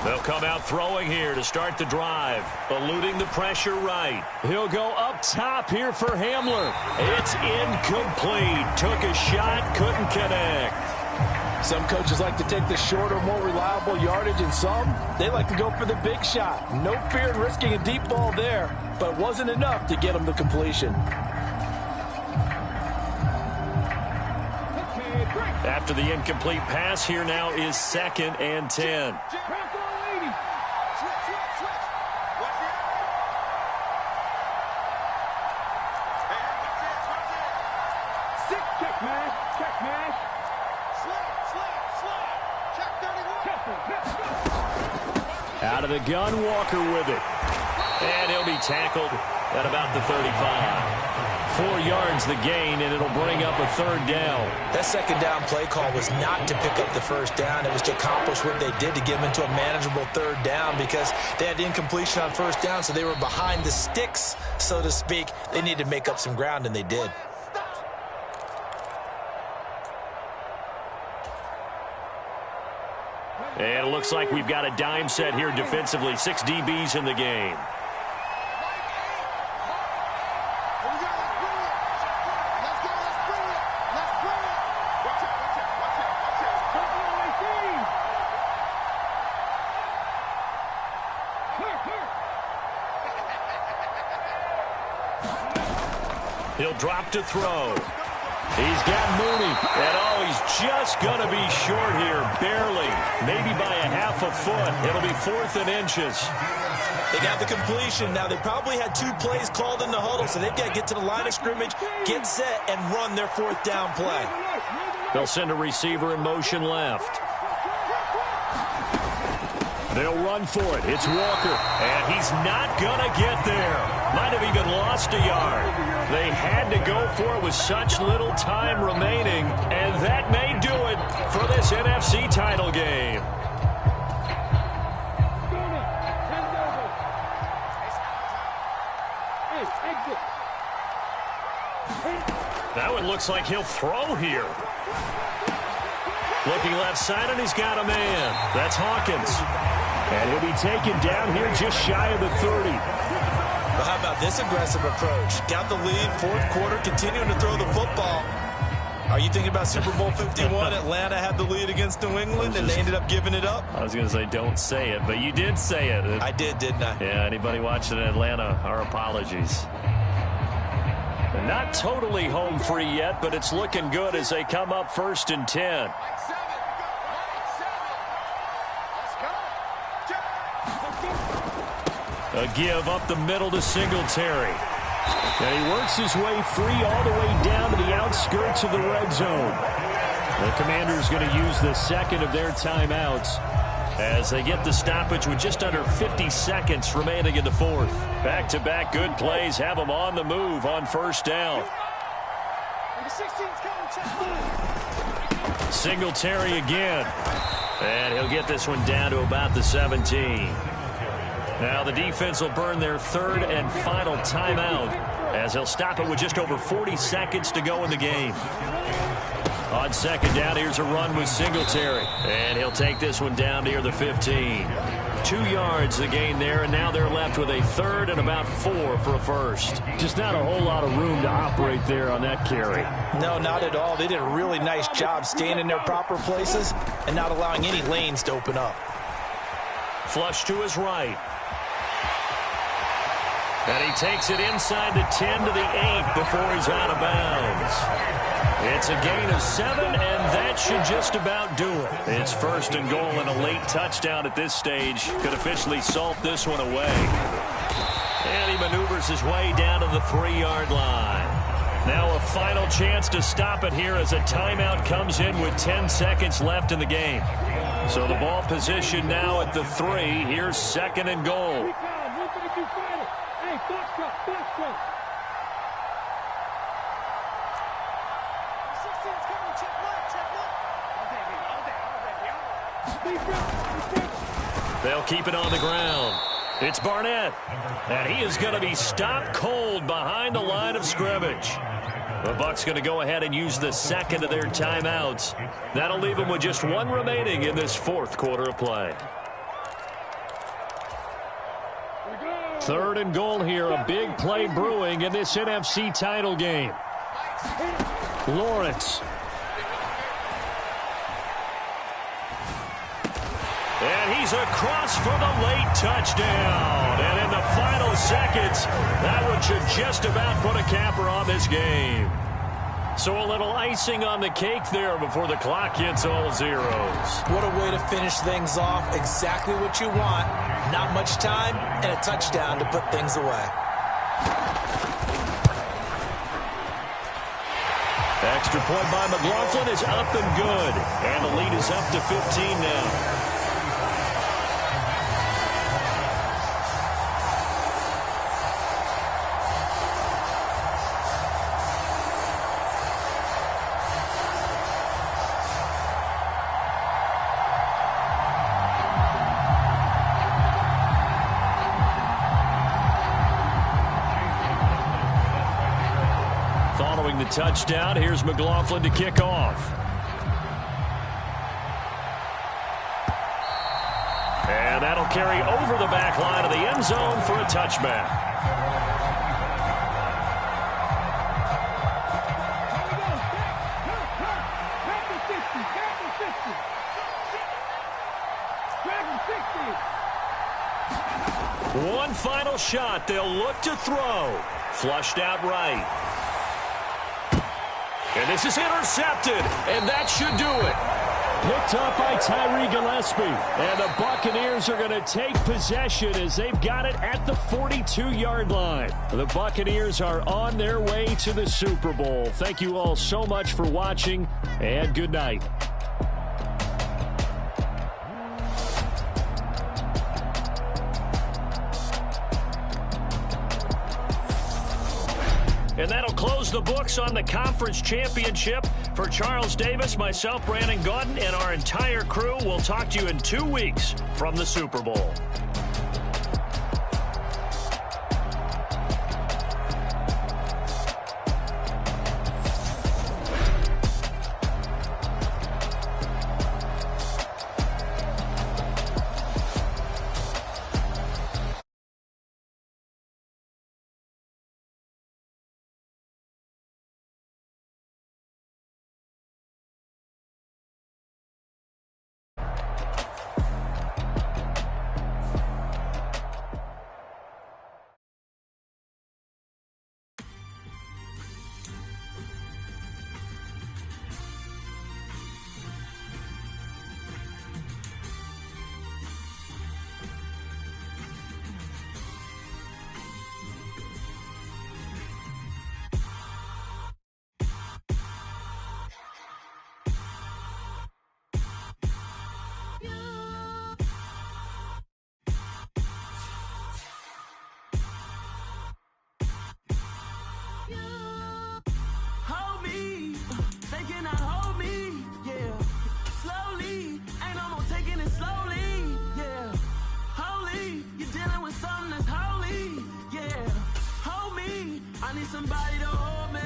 They'll come out throwing here to start the drive. Eluding the pressure right. He'll go up top here for Hamler. It's incomplete. Took a shot, couldn't connect. Some coaches like to take the shorter, more reliable yardage, and some, they like to go for the big shot. No fear in risking a deep ball there, but it wasn't enough to get them the completion. After the incomplete pass, here now is 2nd and 10. Out of the gun, Walker with it. And he'll be tackled at about the 35. 4 yards the gain, and it'll bring up a 3rd down. That 2nd down play call was not to pick up the 1st down. It was to accomplish what they did to get them into a manageable 3rd down because they had incompletion on 1st down, so they were behind the sticks, so to speak. They needed to make up some ground, and they did. And it looks like we've got a dime set here defensively. 6 DBs in the game. He'll drop to throw. He's got Mooney. And oh, he's just going to be short here, barely. Maybe by a half a foot. It'll be 4th and inches. They got the completion. Now, they probably had 2 plays called in the huddle, so they've got to get to the line of scrimmage, get set, and run their 4th down play. They'll send a receiver in motion left. They'll run for it. It's Walker. And he's not going to get there. Might have even lost a yard. They had to go for it with such little time remaining. And that may do it for this NFC title game. That one looks like he'll throw here. Looking left side, and he's got a man. That's Hawkins. And he'll be taken down here just shy of the 30. Well, how about this aggressive approach? Got the lead, 4th quarter, continuing to throw the football. Are you thinking about Super Bowl 51? Atlanta had the lead against New England, and they ended up giving it up? I was going to say don't say it, but you did say it. I did, didn't I? Yeah, anybody watching in Atlanta, our apologies. They're not totally home free yet, but it's looking good as they come up 1st and 10. A give up the middle to Singletary. And he works his way free all the way down to the outskirts of the red zone. The Commanders going to use the 2nd of their timeouts as they get the stoppage with just under 50 seconds remaining in the 4th. Back-to-back good plays have them on the move on 1st down. Singletary again. And he'll get this one down to about the 17. Now the defense will burn their 3rd and final timeout as they'll stop it with just over 40 seconds to go in the game. On 2nd down, here's a run with Singletary. And he'll take this one down near the 15. 2 yards the gain there, and now they're left with a 3rd and about 4 for a 1st. Just not a whole lot of room to operate there on that carry. No, not at all. They did a really nice job staying in their proper places and not allowing any lanes to open up. Flush to his right. And he takes it inside the 10 to the 8 before he's out of bounds. It's a gain of 7, and that should just about do it. It's 1st and goal, and a late touchdown at this stage could officially salt this one away. And he maneuvers his way down to the 3-yard line. Now a final chance to stop it here as a timeout comes in with 10 seconds left in the game. So the ball position now at the 3. Here's 2nd and goal. They'll keep it on the ground. It's Barnett. And he is going to be stopped cold behind the line of scrimmage. The Bucs going to go ahead and use the 2nd of their timeouts. That'll leave them with just 1 remaining in this 4th quarter of play. 3rd and goal here. A big play brewing in this NFC title game. Lawrence. And he's across for the late touchdown. And in the final seconds, that one should just about put a capper on this game. So a little icing on the cake there before the clock hits all zeros. What a way to finish things off. Exactly what you want. Not much time and a touchdown to put things away. Extra point by McLaughlin is up and good. And the lead is up to 15 now. Following the touchdown, here's McLaughlin to kick off. And that'll carry over the back line of the end zone for a touchback. One final shot. They'll look to throw. Flushed out right. And this is intercepted, and that should do it. Picked up by Tyree Gillespie. And the Buccaneers are going to take possession as they've got it at the 42-yard line. The Buccaneers are on their way to the Super Bowl. Thank you all so much for watching, and good night. And that'll close the books on the conference championship. For Charles Davis, myself, Brandon Gaudin, and our entire crew, we'll talk to you in 2 weeks from the Super Bowl. Somebody to hold me.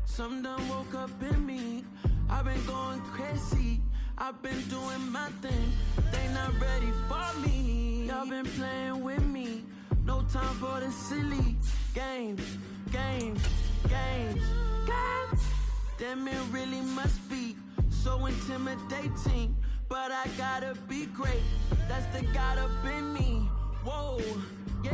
Something done woke up in me. I've been going crazy. I've been doing my thing. They not ready for me. Y'all been playing with me. No time for the silly games. Damn, it really must be so intimidating. But I gotta be great. That's the God up in me. Whoa, yeah.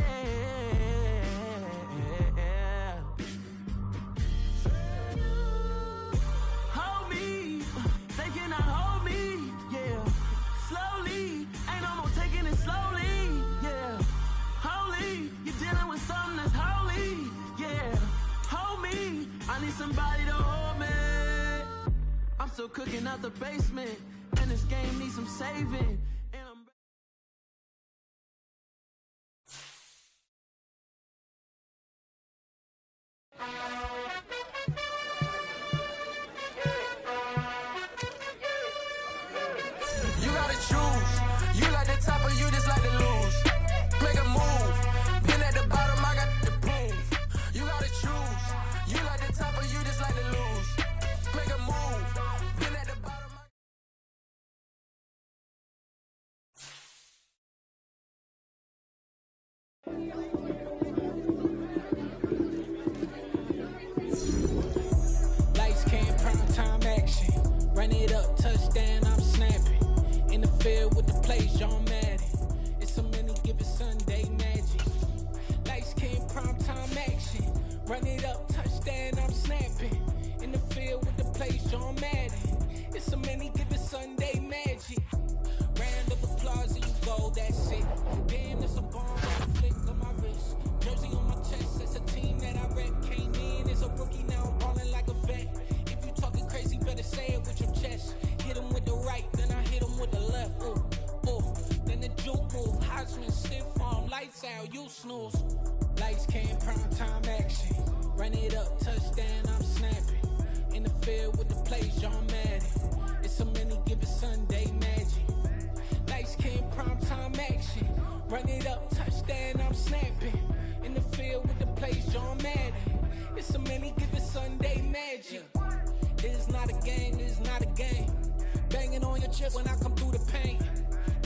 Somebody to hold me. I'm still cooking out the basement, and this game needs some saving. And I'm You gotta choose. You like the top or you just like to lose. Make a move. Been at the bottom, I got the proof. You gotta choose. You like the top or you just like to lose. Make a move. Been at the bottom. Lights, cam, prime time action. Run it up, touchdown, I'm snapping. In the field with the plays, John Madden. It's a many given Sunday magic. Lights, cam, prime time action. Run it up, touchdown, I'm snapping. In the field with the plays, John Madden. It's a many given Sunday magic. Round of applause and you go, that's it. Damn, it's a bomb with a flick on my wrist. Jersey on my chest, it's a team that I rep. Came in as a rookie, now I'm balling like a vet. If you talking crazy, better say it with your chest. Hit him with the right, then I hit him with the left. Then the juke move, Heisman, stiff arm, lights out, you snooze. Lights, cam, prime time action. Run it up, touchdown, I'm snapping. In the field with the plays, John Madden. It's a many given Sunday magic. Lights, cam, prime time action. Run it up, touchdown, I'm snapping. In the field with the plays, John Madden. It's a many given Sunday magic. It is not a game, it is not a game. Banging on your chest when I come through the pain.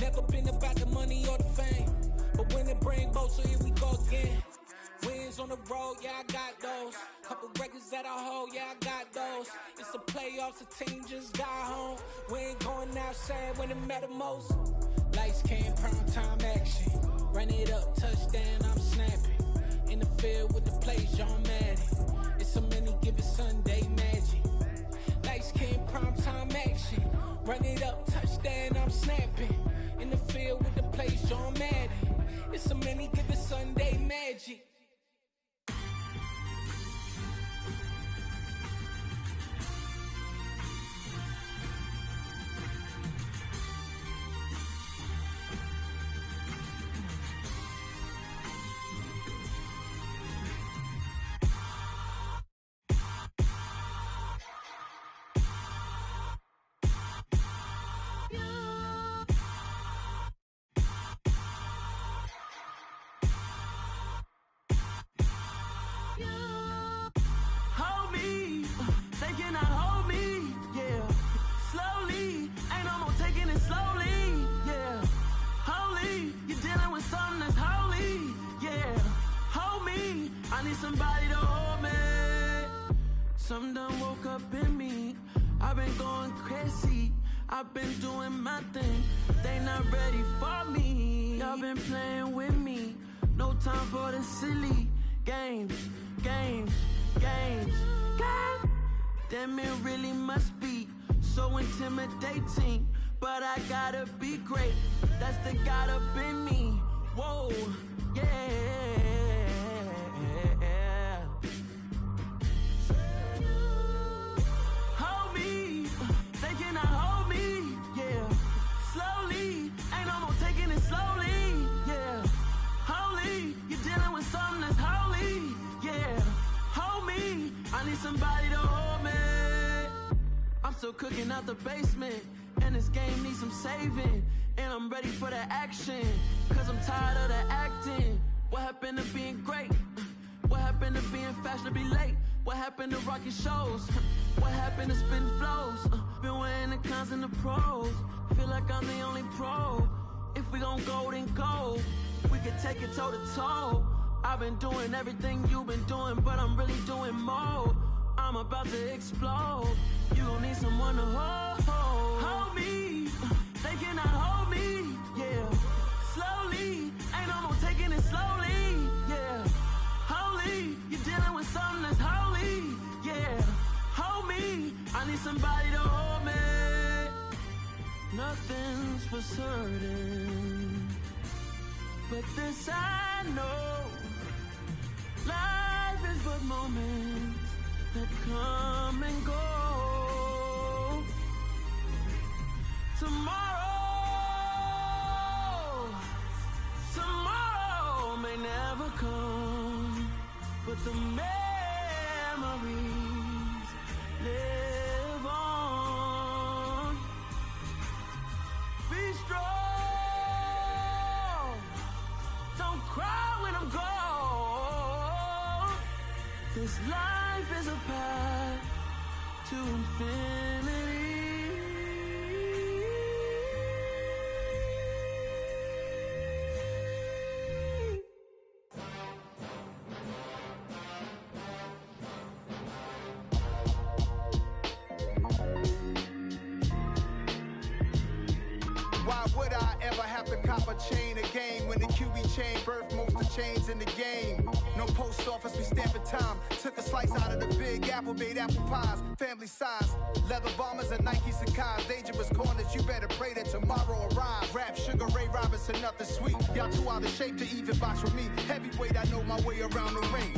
Never been about the money or the fame. But when it bring both, so here we go again. Wins on the road, yeah, I got those. Couple records that I hold, yeah, I got those. It's the playoffs, the team just got home. We ain't going outside when it matter most. Lights, cam, prime time action. Run it up, touchdown, I'm snapping. In the field with the plays, John Madden. It's a many given Sunday, man. Run it up, touchdown, I'm snapping. In the field with the plays, John Madden. It's so many, give it Sunday magic. Somebody to hold me. Some done woke up in me. I've been going crazy. I've been doing my thing. They not ready for me. Y'all been playing with me. No time for the silly games. God damn, it really must be so intimidating. But I gotta be great. That's the God up in me. Whoa, yeah. Somebody to hold me. I'm still cooking out the basement, and this game needs some saving. And I'm ready for the action, cause I'm tired of the acting. What happened to being great? What happened to being fashionably late? What happened to rocking shows? What happened to spitting flows? Been weighing the cons and the pros. Feel like I'm the only pro. If we gon' go, then go. We can take it toe to toe. I've been doing everything you've been doing, but I'm really doing more. I'm about to explode. You gon' need someone to hold me. They cannot hold me, yeah. Slowly, ain't no more taking it slowly, yeah. Holy, you're dealing with something that's holy, yeah. Hold me, I need somebody to hold me. Nothing's for certain, but this I know. Life is but moments that come and go. Tomorrow may never come, but the memories live on. Be strong, don't cry when I'm gone. This life is a path to infinity. Why would I ever have to cop a chain again when the QB chain birthed most of the chains in the game? No post office, we stamping time. Took a slice out of the big apple, made apple pies, family size. Leather bombers and Nike Sacai's. Dangerous corners, you better pray that tomorrow arrives. Rap, Sugar Ray Robinson, nothing sweet. Y'all too out of shape to even box with me. Heavyweight, I know my way around the ring.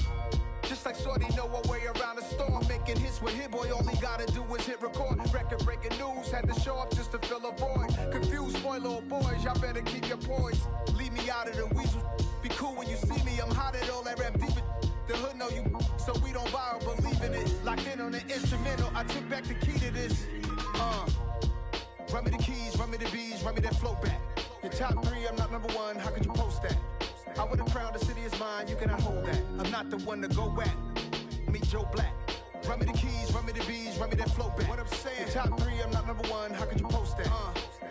Just like Shorty know her way around the storm. Making hits with Hit Boy, all he gotta do is hit record. Record breaking news, had to show up just to fill a void. Confused boy, little boys, y'all better keep your poise. Leave me out of the weasel. Be cool when you see me, I'm hot at all that rap deep. The hood know you, so we don't borrow, believe in it. Locked in on the instrumental, I took back the key to this. Run me the keys, run me the bees, run me that flow back. Your top three, I'm not number one, how could you post that? I would've crowned the city is mine, you cannot hold that. I'm not the one to go at. Meet Joe Black. Run me the keys, run me the bees, run me that flow back. What I'm saying, your top three, I'm not number one, how could you post that?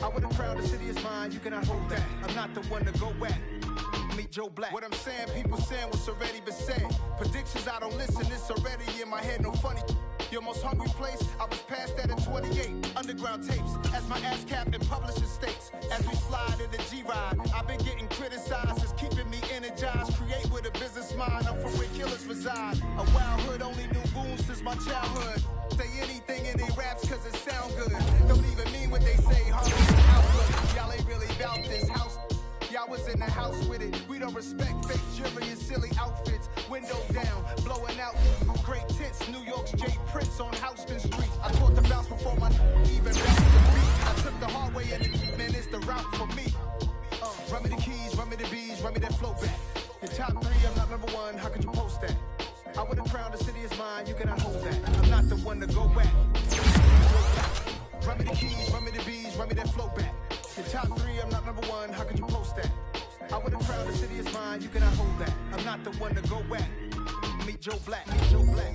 I would've crowned the city is mine, you cannot hold that. I'm not the one to go at. Meet Joe Black. What I'm saying, people saying what's already been said. Predictions, I don't listen, it's already in my head, no funny. Your most hungry place, I was past that at 28. Underground tapes, as my ass cap in publishing states. As we slide in the G-Ride, I've been getting criticized, it's keeping me energized. Create with a business mind, I'm from where killers reside. A wild hood, only knew goons since my childhood. Say anything in they raps cause it sound good. Don't even mean what they the street. I caught the bounce before my even bounced the beat. I took the hard way and man, it's the route for me. Run me the keys, run me the bees, run me that flow back. Your top 3, I'm not number 1, how could you post that? I would have crowned the city is mine, you cannot hold that. I'm not the one to go back. Run me the keys, run me the bees, run me that flow back. Your top 3, I'm not number 1, how could you post that? I would have crowned the city is mine, you cannot hold that. I'm not the one to go back. Meet Joe Black, meet Joe Black.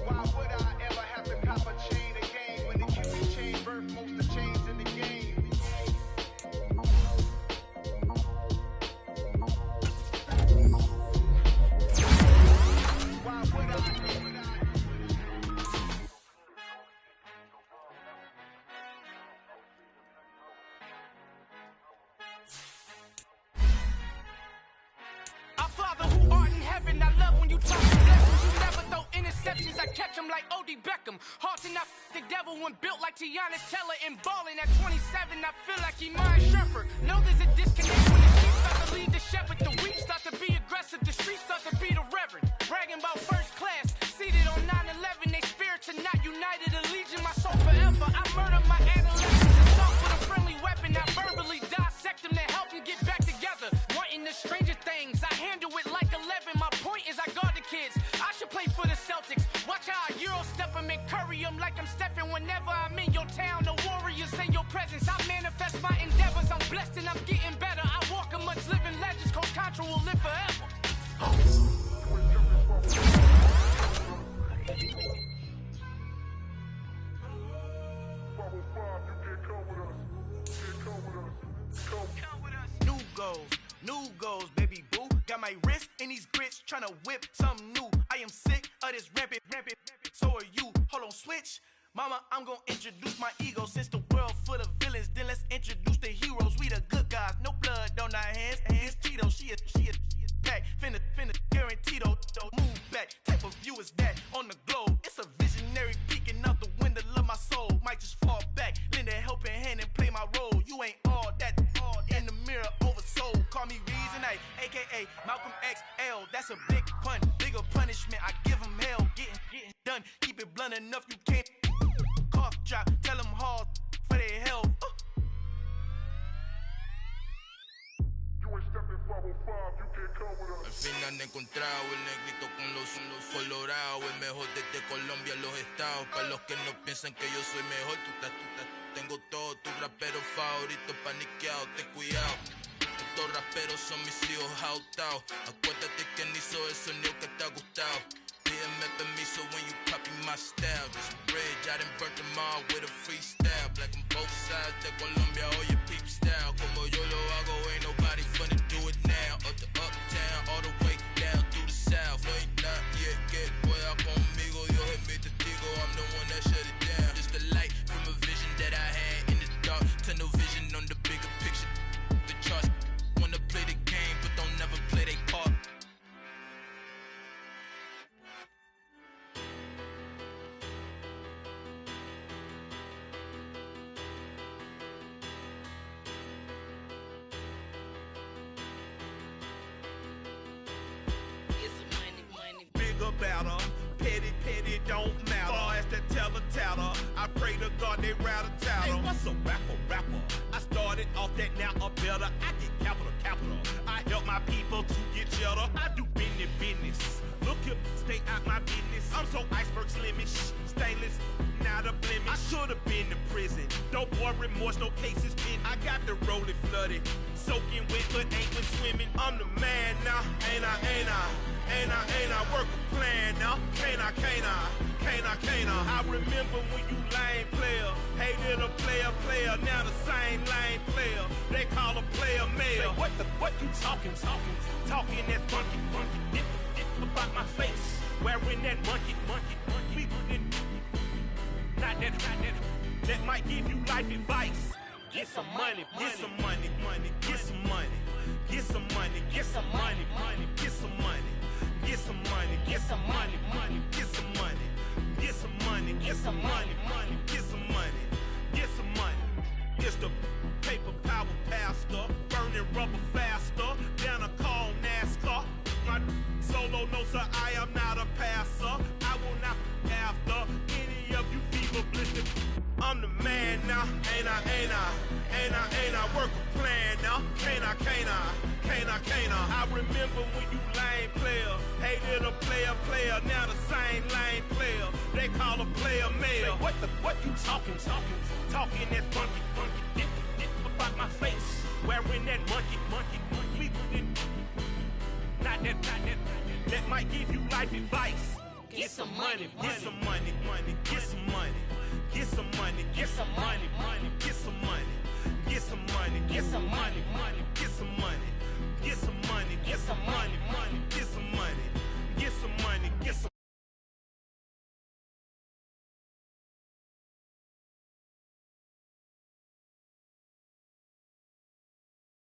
Why would I ever have to cop a chain again when the Cupid chain birth most of the chains in the game? Why would I? Our Father who art in heaven, I love when you talk to blessings. You never throw interceptions, I catch them like O.D. Beckham. Hard to not the devil when built like Tiana Teller and balling at 27. I feel like he my shepherd. No, there's a disconnect when the sheep start to lead the shepherd. The weak start to be aggressive, the streets start to be the reverend. Bragging about first class, seated on 9/11. They spirits are not united, a legion, my soul forever. I murder my adolescents, assault with a friendly weapon. I verbally dissect them to help them get back together. Wanting the stranger things, I handle it like 11. My point is I guard the kids. I should play for the Celtics. Watch how I Euro step them and curry them like I'm Stephen. Whenever I'm in your town, the Warriors in your presence. I manifest my endeavors. I'm blessed and I'm getting better. I walk amongst living legends. Coach Contra will live forever. New goals, baby boo. Got my wrist in these grits, tryna whip something new. I am sick of this rampant. So are you. Hold on, switch. Mama, I'm gonna introduce my ego. Since the world full of villains, then let's introduce the heroes. We the good guys, no blood on our hands. It's Cheeto, she a pack. Finna, guaranteed, don't move back. Type of view is that on the globe? It's a visionary peeking out the window of my soul. Might just fall back, lend a helping hand and play my role. You ain't all that in the mirror oversold. Call me Reason A, aka Malcolm XL. That's a big pun, bigger punishment. I give him hell, getting done. Keep it blunt enough, you can't cough drop. Tell them hard for their health. Al fin han encontrado el negrito con los colorados, el mejor desde Colombia a los estados. Para los que no piensan que yo soy mejor, tengo todo, tu rapero favorito paniqueado, ten cuidado. Estos raperos son mis hijos jautados. Acuérdate quién hizo el sonido que te ha gustado. Pídeme permiso when you copy my style. This bridge, I done burnt them all with a freestyle. Black on both sides de Colombia, oye peep style. Como yo lo hago, ain't nobody finna do it now. Up to uptown, all the way down through the south. Ain't not yet, que pueda conmigo. Dios es mi testigo, I'm the one that shut it down. Just the light from a vision that I had in the dark. Tunnel vision on the bigger picture. The charts wanna play the game, but don't never play their part. Better, petty, don't matter. Far as the tatter, I pray to God they rattle tattle. Hey, what's a rapper? I started off that, now I'm better. I get capital. I help my people to get cheddar. I do business. Look here, stay out my business. I'm so iceberg slimish, stainless, not a blemish. I should've been to prison. No boy remorse, no cases pinned. I got the rolling flooded, soaking wet, but ain't been swimming. I'm the man now, ain't I? Work a plan now, can't I? I remember when you lame player, hated a player, now the same lame player. They call a player mayor. Say, what you talking that funky, dip about my face, wearing that monkey. Not that might give you life advice. Get some money. It's the paper power pastor, burning rubber faster, down a call NASCAR. My solo, no sir, I am not a pastor. talking that funky, dip about my face, wearing that monkey, we not that, that might give you life advice. Get some money, get some money, get some money, get some money, get some money, get some money, get some money, get some money, get some money.